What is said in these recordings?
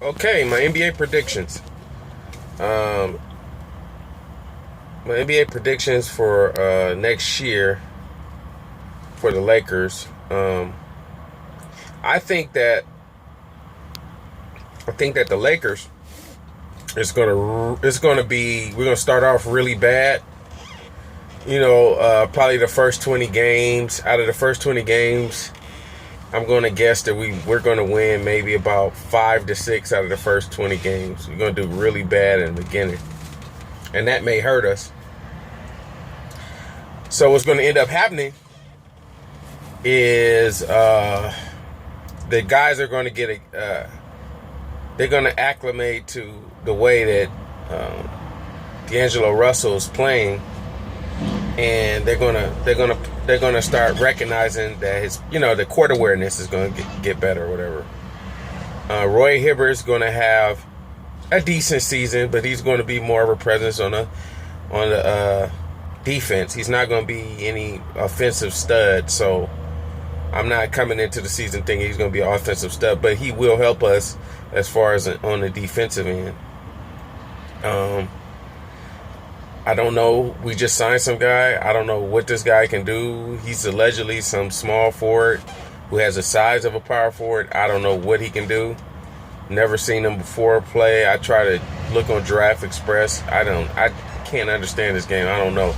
Okay, my NBA predictions. Um, my NBA predictions for next year for the Lakers. I think that I think that the Lakers is gonna be we're gonna start off really bad. Probably the first 20 games. Out of the first 20 games, I'm going to guess that we're going to win maybe about 5 to 6 out of the first 20 games. We're going to do really bad in the beginning, and that may hurt us. So what's going to end up happening is the guys are going to they're going to acclimate to the way that D'Angelo Russell is playing, and they're gonna start recognizing that the court awareness is gonna get better or whatever. Roy Hibbert is gonna have a decent season, but he's gonna be more of a presence on the defense. He's not gonna be any offensive stud. So I'm not coming into the season thinking he's gonna be an offensive stud, but he will help us as far as on the defensive end. I don't know. We just signed some guy. I don't know what this guy can do. He's allegedly some small forward who has the size of a power forward. I don't know what he can do. Never seen him before play. I try to look on Draft Express. I can't understand this game. I don't know.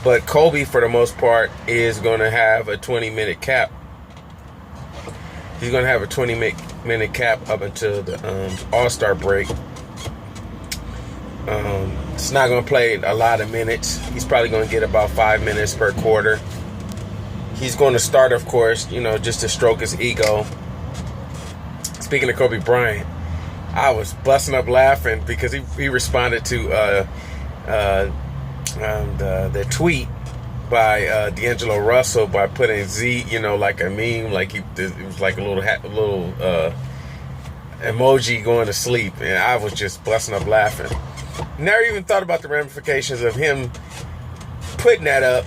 But Kobe, for the most part, is going to have a 20-minute cap. He's going to have a 20-minute cap up until the All-Star break. He's not going to play a lot of minutes. He's probably going to get about 5 minutes per quarter. He's going to start, of course, just to stroke his ego. Speaking of Kobe Bryant, I was busting up laughing because he responded to the tweet by D'Angelo Russell by putting Z, like a meme, like it was like a little emoji going to sleep, and I was just busting up laughing. Never even thought about the ramifications of him putting that up,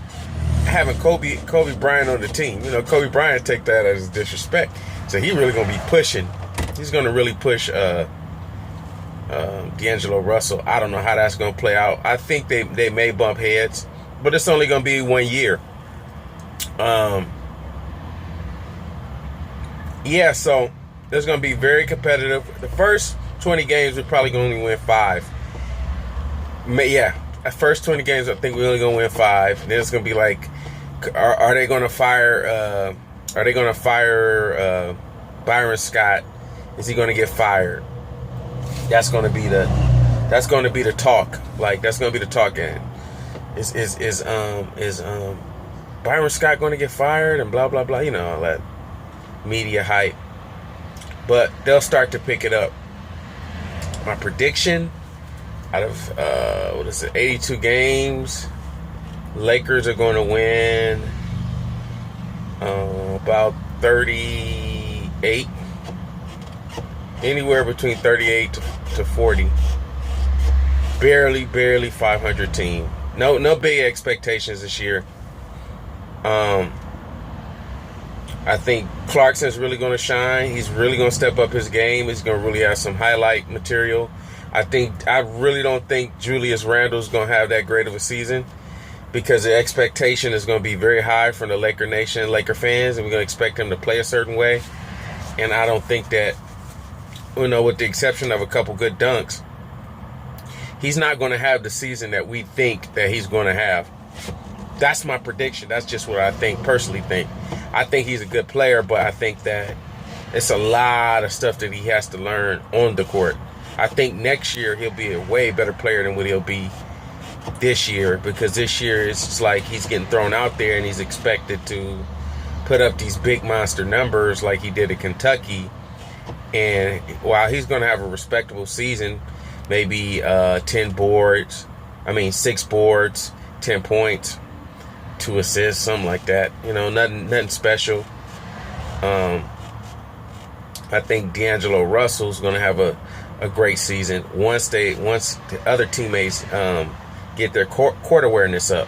having Kobe Bryant on the team. Kobe Bryant take that as disrespect. So he really gonna be pushing. He's gonna really push D'Angelo Russell. I don't know how that's gonna play out. I think they may bump heads, but it's only gonna be 1 year. So it's gonna be very competitive. The first 20 games we're probably gonna only win 5. At first 20 games, I think we're only gonna win 5. Then it's gonna be like, are they gonna fire? Are they gonna fire Byron Scott? Is he gonna get fired? That's gonna be the talk. Like that's gonna be the talk. And is Byron Scott gonna get fired? And blah blah blah. All that media hype. But they'll start to pick it up. My prediction. Out of 82 games, Lakers are going to win about 38, anywhere between 38 to 40. Barely 500 team. No big expectations this year. I think Clarkson's really going to shine. He's really going to step up his game. He's going to really have some highlight material. I really don't think Julius Randle's going to have that great of a season because the expectation is going to be very high from the Laker Nation, Laker fans, and we're going to expect him to play a certain way. And I don't think that, with the exception of a couple good dunks, he's not going to have the season that we think that he's going to have. That's my prediction. That's just what I personally think. I think he's a good player, but I think that it's a lot of stuff that he has to learn on the court. I think next year he'll be a way better player than what he'll be this year, because this year it's just like he's getting thrown out there and he's expected to put up these big monster numbers like he did at Kentucky. And while he's going to have a respectable season, maybe 6 boards, 10 points, 2 assists, something like that. Nothing special. I think D'Angelo Russell's going to have a great season once the other teammates get their court awareness up.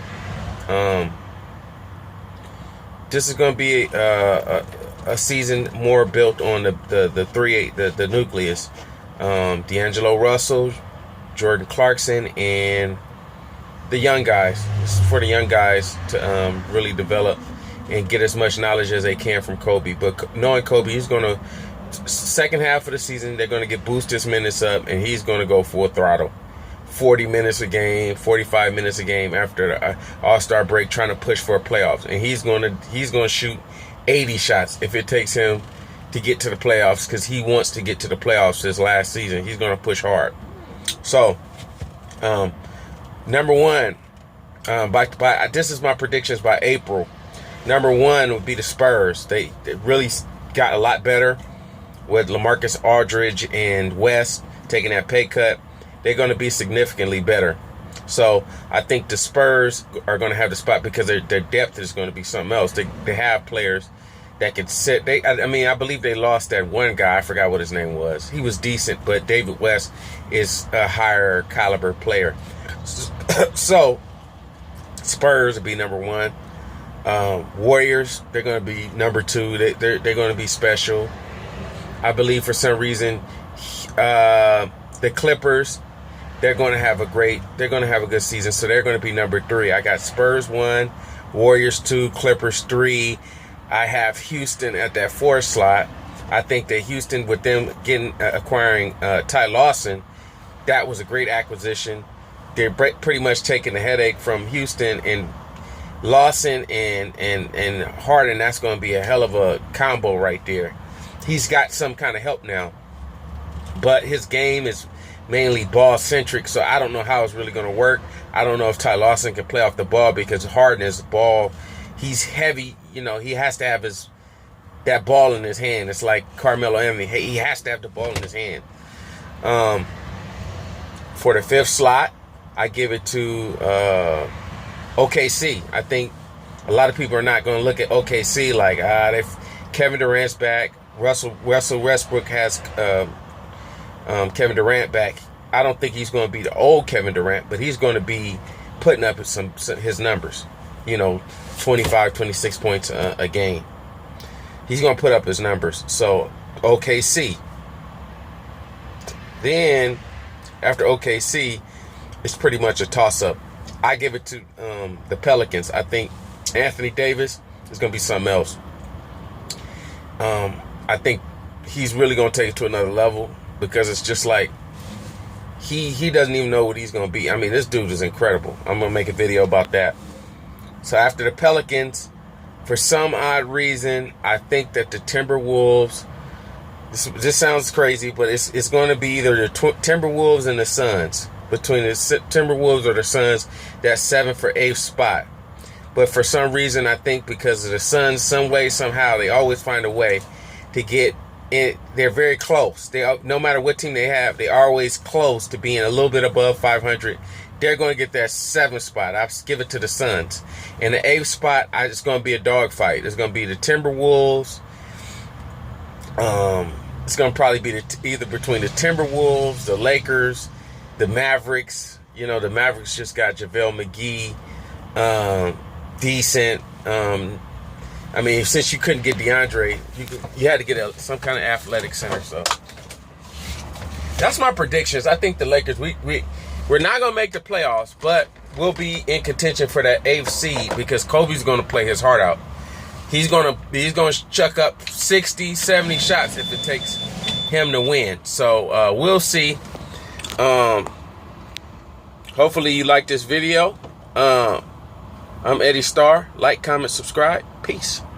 This is going to be a a season more built on the nucleus. D'Angelo Russell, Jordan Clarkson, and the young guys. This is for the young guys to really develop and get as much knowledge as they can from Kobe. But knowing Kobe, he's going to, second half of the season, they're going to boost his minutes up, and he's going to go full throttle. 40 minutes a game, 45 minutes a game after the All-Star break, trying to push for a playoffs. And he's going to shoot 80 shots if it takes him to get to the playoffs, because he wants to get to the playoffs this last season. He's going to push hard. So, number one, this is my predictions by April. Number one would be the Spurs. They really got a lot better with LaMarcus Aldridge and West taking that pay cut. They're going to be significantly better. So I think the Spurs are going to have the spot because their depth is going to be something else. They have players that can sit. I believe they lost that one guy. I forgot what his name was. He was decent, but David West is a higher caliber player. So Spurs will be number one. Warriors, they're going to be number two. They're going to be special. I believe for some reason the Clippers, they're going to have a good season, so they're going to be number three. I got Spurs 1, Warriors 2, Clippers 3. I have Houston at that 4th slot. I think that Houston, with them acquiring Ty Lawson, that was a great acquisition. They're pretty much taking the headache from Houston, and Lawson and Harden. That's going to be a hell of a combo right there. He's got some kind of help now, but his game is mainly ball-centric, so I don't know how it's really going to work. I don't know if Ty Lawson can play off the ball, because Harden is ball. He's heavy. He has to have that ball in his hand. It's like Carmelo Anthony. He has to have the ball in his hand. For the 5th slot, I give it to OKC. I think a lot of people are not going to look at OKC like, Kevin Durant's back. Russell Westbrook has Kevin Durant back. I don't think he's going to be the old Kevin Durant, but he's going to be putting up his numbers. 25, 26 points a game. He's going to put up his numbers. So, OKC. Then, after OKC, it's pretty much a toss-up. I give it to the Pelicans. I think Anthony Davis is going to be something else. I think he's really going to take it to another level, because it's just like he doesn't even know what he's going to be. I mean, this dude is incredible. I'm going to make a video about that. So after the Pelicans, for some odd reason, I think that the Timberwolves, this sounds crazy, but it's going to be either the Timberwolves and the Suns. Between the Timberwolves or the Suns, that's 7th for 8th spot. But for some reason, I think because of the Suns, some way, somehow, they always find a way to get in. They're very close. No matter what team they have, they're always close to being a little bit above 500. They're going to get that 7th spot. I'll give it to the Suns. And the 8th spot, it's going to be a dogfight. It's going to be the Timberwolves. It's going to probably be either between the Timberwolves, the Lakers, the Mavericks. The Mavericks just got JaVale McGee. Decent. Since you couldn't get DeAndre, you had to get some kind of athletic center. So that's my predictions. I think the Lakers, we're not going to make the playoffs, but we'll be in contention for that 8th seed, because Kobe's going to play his heart out. He's going to chuck up 60, 70 shots if it takes him to win. So we'll see. Hopefully you like this video. I'm Eddie Starr. Like, comment, subscribe. Peace.